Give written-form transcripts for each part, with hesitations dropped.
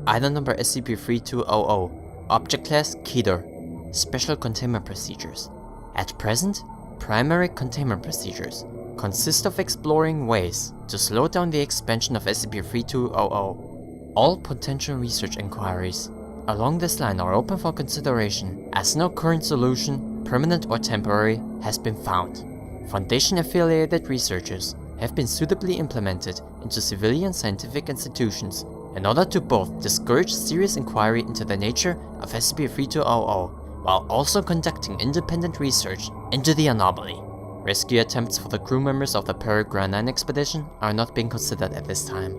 Item number SCP-3200, Object Class KETER, Special Containment Procedures. At present, primary containment procedures consist of exploring ways to slow down the expansion of SCP-3200. All potential research inquiries along this line are open for consideration, as no current solution, permanent or temporary, has been found. Foundation-affiliated researchers have been suitably implemented into civilian scientific institutions in order to both discourage serious inquiry into the nature of SCP-3200, while also conducting independent research into the anomaly. Rescue attempts for the crew members of the Peregrine 9 expedition are not being considered at this time.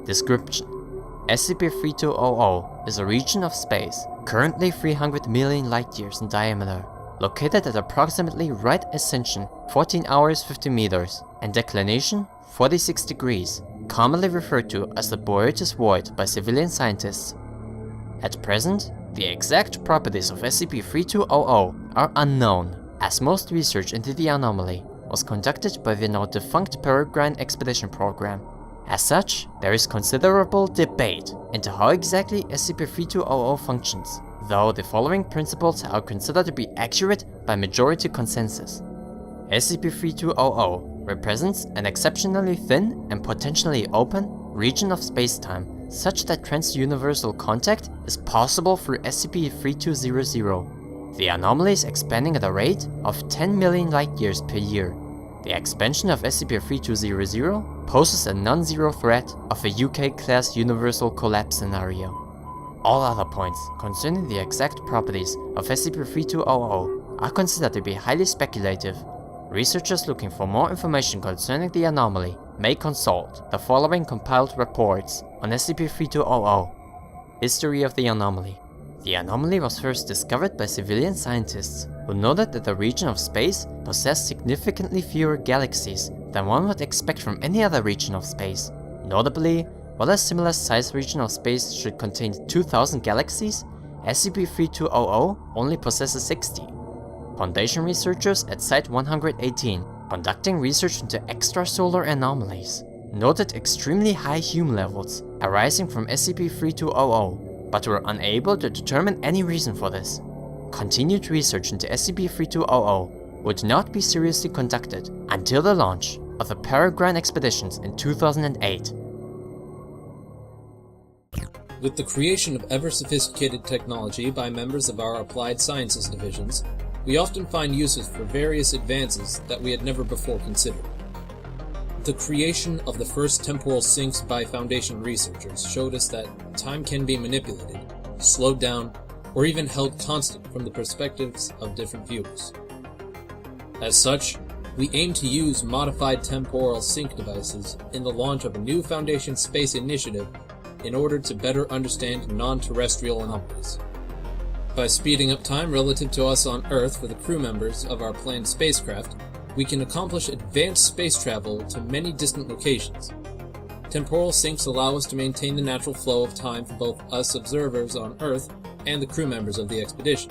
Description: SCP-3200 is a region of space, currently 300 million light-years in diameter, located at approximately right ascension 14 hours 50 meters and declination 46 degrees, commonly referred to as the Boreas Void by civilian scientists. At present, the exact properties of SCP-3200 are unknown, as most research into the anomaly was conducted by the now defunct Peregrine Expedition program. As such, there is considerable debate into how exactly SCP-3200 functions, though the following principles are considered to be accurate by majority consensus. SCP-3200 represents an exceptionally thin and potentially open region of spacetime, such that trans-universal contact is possible through SCP-3200. The anomaly is expanding at a rate of 10 million light-years per year. The expansion of SCP-3200 poses a non-zero threat of a UK-class universal collapse scenario. All other points concerning the exact properties of SCP-3200 are considered to be highly speculative. Researchers looking for more information concerning the anomaly may consult the following compiled reports on SCP-3200. History of the anomaly. The anomaly was first discovered by civilian scientists who noted that the region of space possessed significantly fewer galaxies than one would expect from any other region of space. Notably, while a similar sized region of space should contain 2,000 galaxies, SCP-3200 only possesses 60. Foundation researchers at Site-118, conducting research into extrasolar anomalies, noted extremely high Hume levels arising from SCP-3200, but were unable to determine any reason for this. Continued research into SCP-3200 would not be seriously conducted until the launch of the Peregrine expeditions in 2008. With the creation of ever-sophisticated technology by members of our Applied Sciences divisions, we often find uses for various advances that we had never before considered. The creation of the first temporal sinks by Foundation researchers showed us that time can be manipulated, slowed down, or even held constant from the perspectives of different viewers. As such, we aim to use modified temporal sync devices in the launch of a new Foundation space initiative in order to better understand non-terrestrial anomalies. By speeding up time relative to us on Earth for the crew members of our planned spacecraft, we can accomplish advanced space travel to many distant locations. Temporal sinks allow us to maintain the natural flow of time for both us observers on Earth and the crew members of the expedition,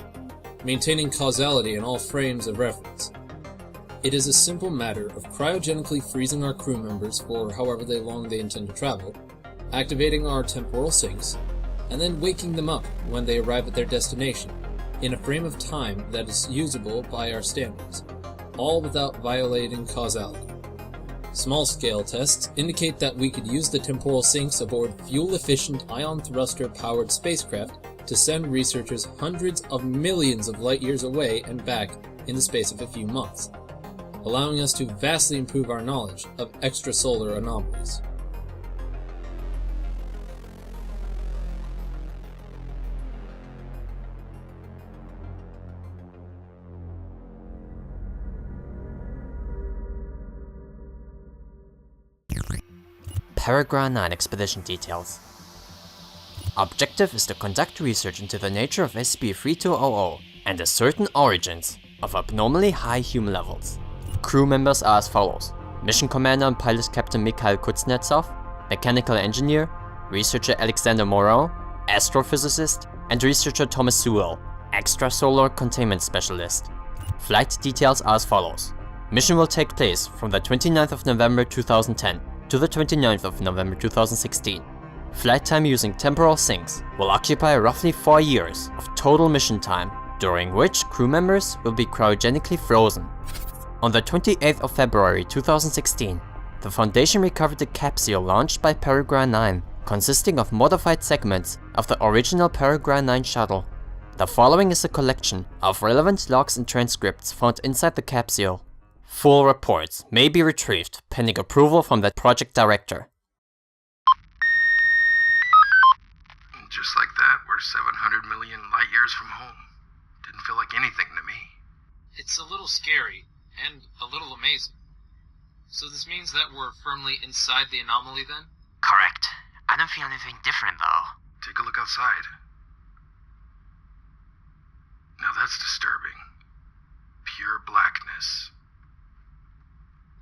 maintaining causality in all frames of reference. It is a simple matter of cryogenically freezing our crew members for however long they intend to travel, activating our temporal sinks, and then waking them up when they arrive at their destination, in a frame of time that is usable by our standards, all without violating causality. Small-scale tests indicate that we could use the temporal sinks aboard fuel-efficient ion thruster-powered spacecraft to send researchers hundreds of millions of light-years away and back in the space of a few months, allowing us to vastly improve our knowledge of extrasolar anomalies. Peregrine 9 expedition details. Objective is to conduct research into the nature of SCP-3200 and the certain origins of abnormally high Hume levels. Crew members are as follows: Mission Commander and Pilot Captain Mikhail Kuznetsov, Mechanical Engineer, Researcher Alexander Moreau, Astrophysicist, and Researcher Thomas Sewell, Extrasolar Containment Specialist. Flight details are as follows: Mission will take place from the 29th of November 2010 to the 29th of November 2016. Flight time using temporal sinks will occupy roughly 4 years of total mission time, during which crew members will be cryogenically frozen. On the 28th of February 2016, the Foundation recovered a capsule launched by Peregrine 9, consisting of modified segments of the original Peregrine 9 shuttle. The following is a collection of relevant logs and transcripts found inside the capsule. Full reports may be retrieved pending approval from the project director. Just like that, we're 700 million light years from home. Didn't feel like anything to me. It's a little scary, and a little amazing. So this means that we're firmly inside the anomaly then? Correct. I don't feel anything different though. Take a look outside. Now that's disturbing. Pure blackness.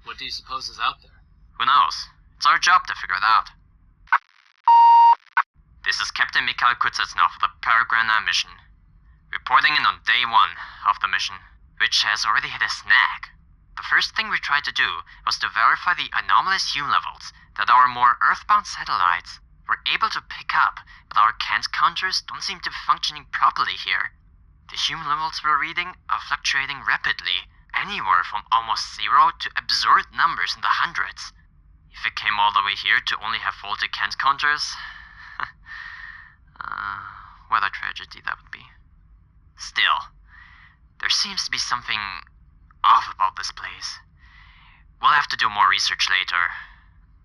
What do you suppose is out there? Who knows? It's our job to figure it out. This is Captain Mikhail Kuznetsov of the Peregrine 9 mission. Reporting in on day 1 of the mission, which has already hit a snag. The first thing we tried to do was to verify the anomalous Hume levels that our more earthbound satellites were able to pick up, but our Kant counters don't seem to be functioning properly here. The Hume levels we're reading are fluctuating rapidly, anywhere from almost 0 to absurd numbers in the hundreds. If we came all the way here to only have faulty Kant counters, what a tragedy that would be. Still, there seems to be something off about this place. We'll have to do more research later.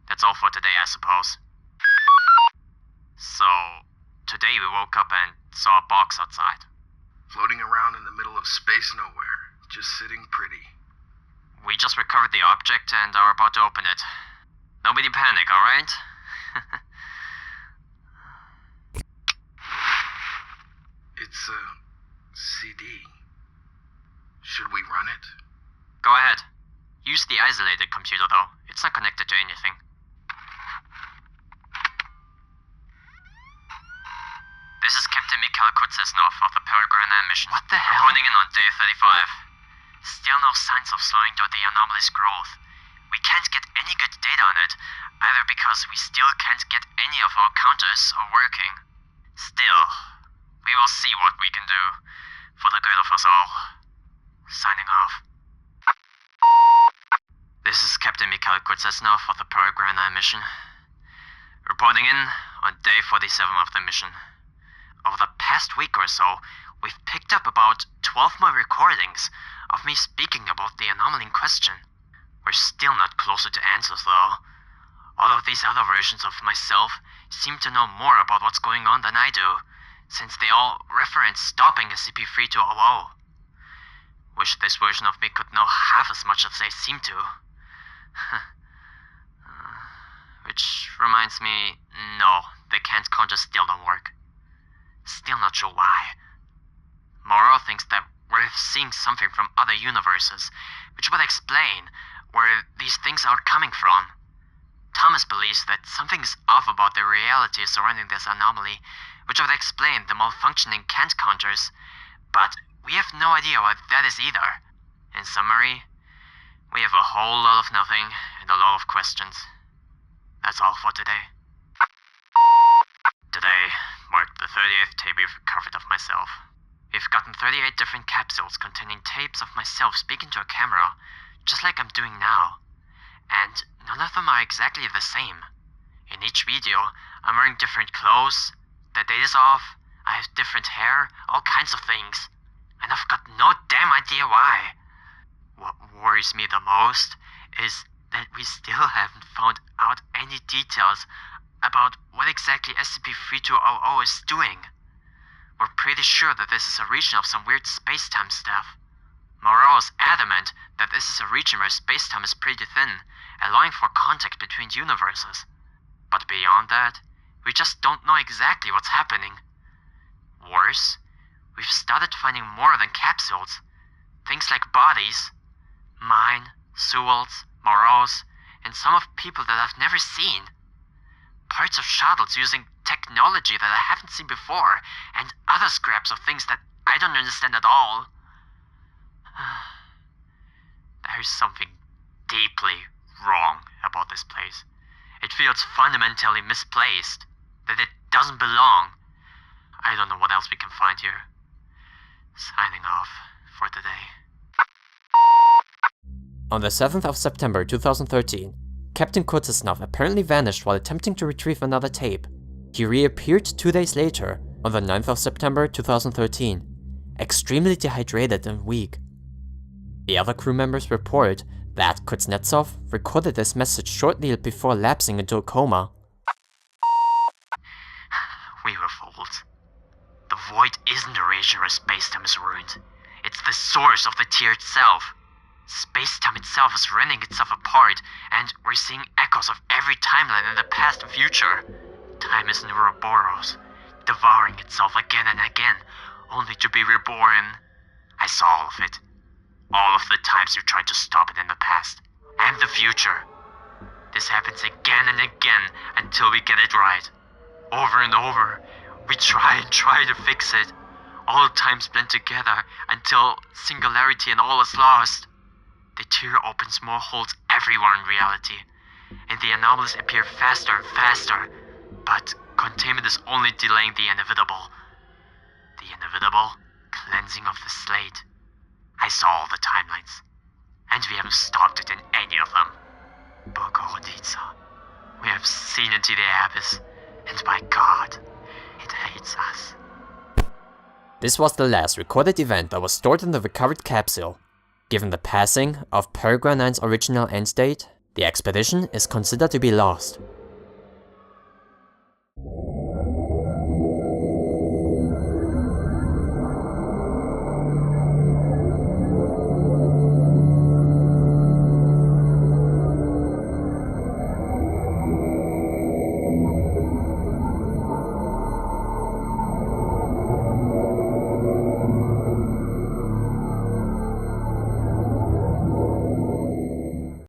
That's all for today, I suppose. So, today we woke up and saw a box outside. Floating around in the middle of space nowhere, just sitting pretty. We just recovered the object and are about to open it. Nobody panic, alright? It's a CD. Should we run it? Go ahead. Use the isolated computer though. It's not connected to anything. This is Captain Mikhail Kuznetsov of the Peregrine 9 mission. What the hell? Reporting in on day 35. Still no signs of slowing down the anomaly's growth. We can't get any good data on it, either because we still can't get any of our counters are working. Still, we will see what we can do, for the good of us all. Signing off. This is Captain Mikhail Kuznetsov of the Peregrine 9 mission. Reporting in on day 47 of the mission. Over the past week or so, we've picked up about 12 more recordings of me speaking about the anomaly in question. We're still not closer to answers though. All of these other versions of myself seem to know more about what's going on than I do, since they all reference stopping SCP-3200. Wish this version of me could know half as much as they seem to. Which reminds me, no, the Kant counters still don't work. Still not sure why. Moreau thinks that we're seeing something from other universes, which would explain where these things are coming from. Thomas believes that something's off about the reality surrounding this anomaly, which would explain the malfunctioning Kant counters, but we have no idea what that is either. In summary, we have a whole lot of nothing and a lot of questions. That's all for today. Today marked the 38th tape we've recovered of myself. We've gotten 38 different capsules containing tapes of myself speaking to a camera, just like I'm doing now. And none of them are exactly the same. In each video, I'm wearing different clothes, the date is off, I have different hair, all kinds of things. And I've got no damn idea why. What worries me the most is that we still haven't found out any details about what exactly SCP-3200 is doing. We're pretty sure that this is a region of some weird space-time stuff. Moreau is adamant that this is a region where space-time is pretty thin, allowing for contact between universes. But beyond that, we just don't know exactly what's happening. Worse, we've started finding more than capsules. Things like bodies. Mine, Sewell's, Moreau's, and some of people that I've never seen. Parts of shuttles using technology that I haven't seen before, and other scraps of things that I don't understand at all. There's something deeply wrong about this place. It feels fundamentally misplaced. that it doesn't belong. I don't know what else we can find here. Signing off for today. On the 7th of September 2013, Captain Kurzesnov apparently vanished while attempting to retrieve another tape. He reappeared 2 days later, on the 9th of September 2013, extremely dehydrated and weak. The other crew members report that Kuznetsov recorded this message shortly before lapsing into a coma. We were fooled. The void isn't erasure as spacetime is ruined. It's the source of the tear itself. Spacetime itself is rending itself apart, and we're seeing echoes of every timeline in the past and future. Time is an Ouroboros, devouring itself again and again, only to be reborn. I saw all of it. All of the times you tried to stop it in the past, and the future. This happens again and again until we get it right. Over and over, we try and try to fix it. All times blend together until singularity and all is lost. The tear opens more holes everywhere in reality, and the anomalies appear faster and faster, but containment is only delaying the inevitable. The inevitable cleansing of the slate. I saw all the timelines, and we haven't stopped it in any of them. Bogorodica. We have seen into the abyss, and by God, it hates us. This was the last recorded event that was stored in the recovered capsule. Given the passing of Peregrine 9's original end date, the expedition is considered to be lost.